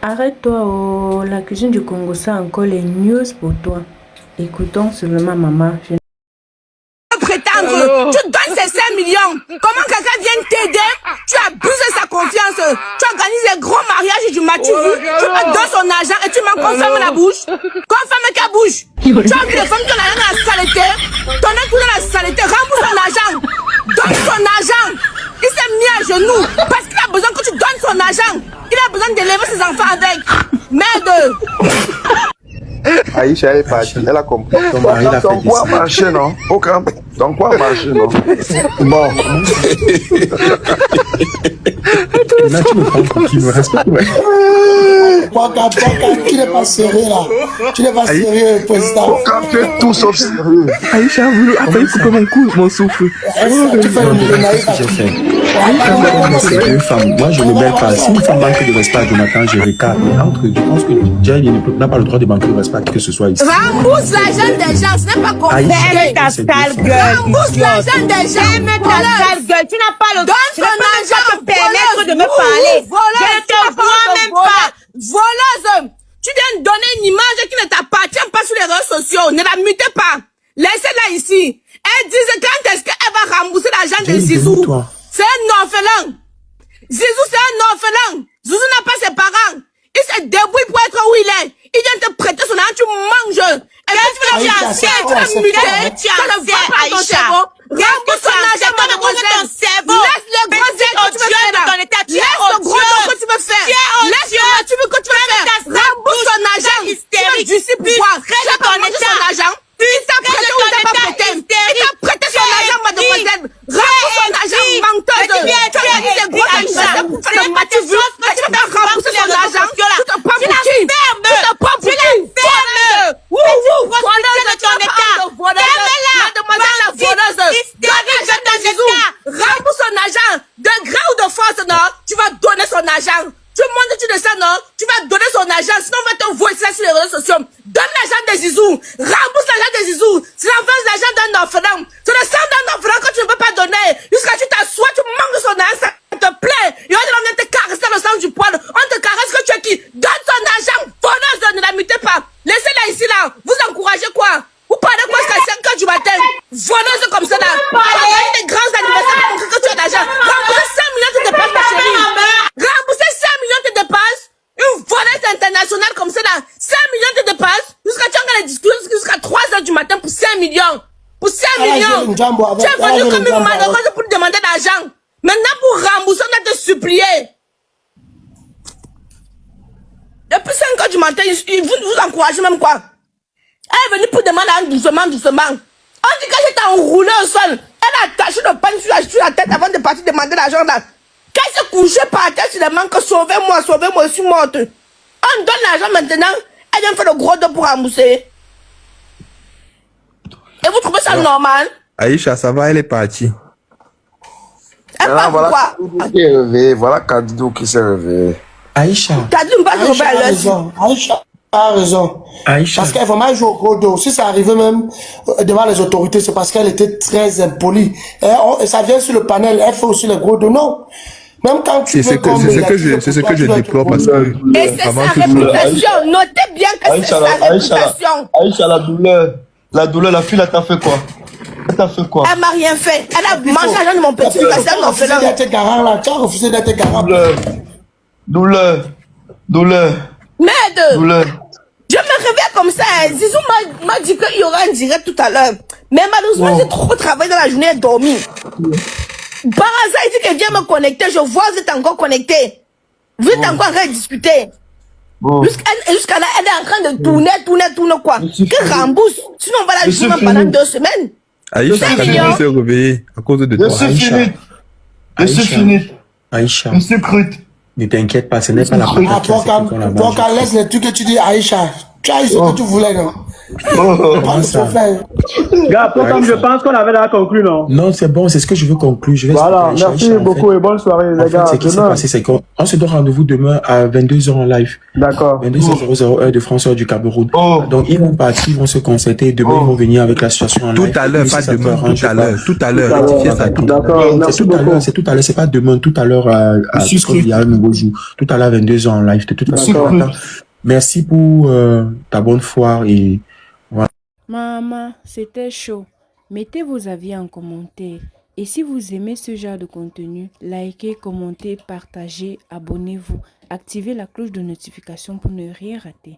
Arrête-toi, oh, la cuisine du Congo, ça a encore les news pour toi. Écoutons seulement maman. Prétendre, tu donnes ces 5 millions. Comment quelqu'un vient t'aider? Tu abuses de sa confiance. Tu organises des gros mariages du matin. Tu me donnes son argent et tu m'en confirmes la bouche. Confirme ta bouche. Tu as vu les femmes qui ont l'argent dans la saleté. Ton époux dans la saleté. Rembourse son argent. Donne son argent. Il s'est mis à genoux parce qu'il a besoin que tu donnes son argent. Il a besoin d'élever ses enfants avec. Merde. Aïcha, elle est partie, elle a compris. Ton quoi marcher, non? Aucun. Ton quoi marcher, non? Bon. Là, tu me prends pour qui me respecte, ouais. Tu n'es pas sérieux, là. Tu n'es pas sérieux, président. Aucun, tu es tout sauf sérieux. Aïcha a failli couper mon cou, mon souffle. Tu fais le naïf à J'ai qui? fait. C'est une femme. Moi, je ne mêle pas. Si une femme manque de respect à Jonathan, je recadre. Mais entre, je pense que Jay n'a pas le droit de manquer de respect à qui que ce soit ici. Rembourse l'argent des gens, ce n'est pas compliqué. Ferme ta sale gueule. Rembourse l'argent des gens. Ferme ta sale gueule. Tu n'as pas le droit. Donne Tu ne son peux même argent. pas te permettre de me parler. Je ne te vois même pas. Voleuse. Tu viens de donner une image qui ne t'appartient pas sur les réseaux sociaux. Ne la mutez pas. Laissez-la ici. Elle disait quand est-ce qu'elle va rembourser l'argent de Zizou. C'est un orphelin. Zizou, c'est un orphelin. Zizou n'a pas ses parents. Il se débrouille pour être où il est. Il vient te prêter son argent, tu manges. Et quand tu veux tu vas muter, ça ne va pas ton cerveau. Rembourse son argent, mademoiselle. Laisse le gros zèle que tu veux faire là. Laisse le gros dos que tu veux faire. Laisse le nature que tu veux faire. Rembourse son argent. Tu veux du ci pourquoi? Tu as pas mangé son argent. Il t'a prêté ou il t'a pas prêté? Il t'a prêté son argent, mademoiselle. Rembourse son argent, menteuse. Tu organises des gros anniversaires pour faire le matin vu. Et tu vas rembourser son argent. Tu te prends pour qui? Tu te prends pour qui? Mademoiselle la voleuse. Donne l'argent de Zizou. Rembourse son argent. De gré ou de force, non? Tu vas donner son argent. Tu montes, tu descends, non? Tu vas donner son argent. Sinon, on va te voir ça sur les réseaux sociaux. Donne l'argent de Zizou. Rembourse l'argent de Zizou. C'est l'argent d'un orphelin. C'est le sang d'un orphelin que tu ne peux pas donner. Jusqu'à ce que tu t'assois, tu manques son argent, ça te plaît. Et on vient te caresser dans le sang du poil. On te caresse que tu es qui? Donne son argent. Voleuse, ne la mutez pas. Laissez-la ici, là. Vous encouragez quoi? Vous parlez quoi jusqu'à 5 heures du matin? Voleuse comme ça, là. Avec des grands anniversaires pour montrer que tu as l'argent. Remboursez 5 millions de dépenses, ma chérie. Remboursez 5 millions de dépenses. Une voleuse internationale comme ça, là. 5 millions de dépenses. Jusqu'à tu as les discours jusqu'à 3 heures du matin pour 5 millions. Pour 5 millions. Tu es venu comme une malheureuse pour demander d'argent. Maintenant, pour rembourser, on a te supplier. Depuis 5 heures du matin, vous encouragez même quoi? Elle est venue pour demander doucement. On dit que j'étais enroulée au sol. Elle a attaché le pain sur la tête avant de partir demander l'argent là. Quand elle s'est couchée par terre, c'est demande que sauvez-moi, je suis morte. On donne l'argent maintenant. Elle vient faire le gros dos pour rembourser. Et vous trouvez ça normal? Aïcha, ça va, elle est partie. Elle parle pourquoi? Qui est réveillé. Voilà Kadidou qui s'est réveillé. Aïcha. Kadidou pas se réveiller à l'heure. Aïcha a raison. Aïcha. Parce qu'elle vraiment joue au gros dos. Si ça arrivait même devant les autorités, c'est parce qu'elle était très impolie. Et ça vient sur le panel, elle fait aussi le gros dos. Non. Même quand tu C'est ce que je déplore parce que et c'est sa réputation. Notez bien que c'est sa réputation. Aïcha, la douleur, la fille, elle t'a fait quoi? Elle t'a fait quoi? Elle m'a rien fait. Elle a mangé l'argent de mon petit fils. Tu as refusé d'être garant là. Tu as refusé d'être garant. Douleur. Merde. Douleur. Je me réveille comme ça. Zizou m'a dit qu'il y aura un direct tout à l'heure. Mais malheureusement, j'ai trop travaillé dans la journée et dormi. Par hasard, il dit qu'elle vient me connecter. Je vois, vous êtes encore connecté. Vous êtes encore en train de discuter. Jusqu'à là, elle est en train de tourner quoi. Qu'elle rembourse. Sinon, on va la jouer pendant 2 semaines. Aïcha, Kadidou s'est réveillée à cause de toi. Je suis fini. Aïcha. Je suis crute. Ne t'inquiète pas, ce n'est pas la première fois. Laisse les trucs que tu dis, Aïcha. Tu as eu ce que tu voulais, non? Parle ça. son frère. Gars, pourtant, je pense qu'on avait déjà conclu, non? Non, c'est bon, c'est ce que je veux conclure. Je vais Voilà, expliquer. merci En fait, beaucoup et bonne soirée, les gars. ce qui s'est Demain. passé, c'est qu'on se donne rendez-vous demain à 22h en live. D'accord. 22h00 heure de France, heure du Cameroun. Donc, ils vont partir, ils vont se concerter. Demain, ils vont venir avec la situation en live. Tout à l'heure, pas demain, tout à l'heure. Tout à l'heure, rectifiez ça tout. D'accord, merci beaucoup. C'est tout à l'heure, c'est pas demain, tout à l'heure, il y a un nouveau jour. Tout à l'heure, 22h en live. De toute façon, merci pour ta bonne foi et voilà. Maman, c'était chaud. Mettez vos avis en commentaire. Et si vous aimez ce genre de contenu, likez, commentez, partagez, abonnez-vous. Activez la cloche de notification pour ne rien rater.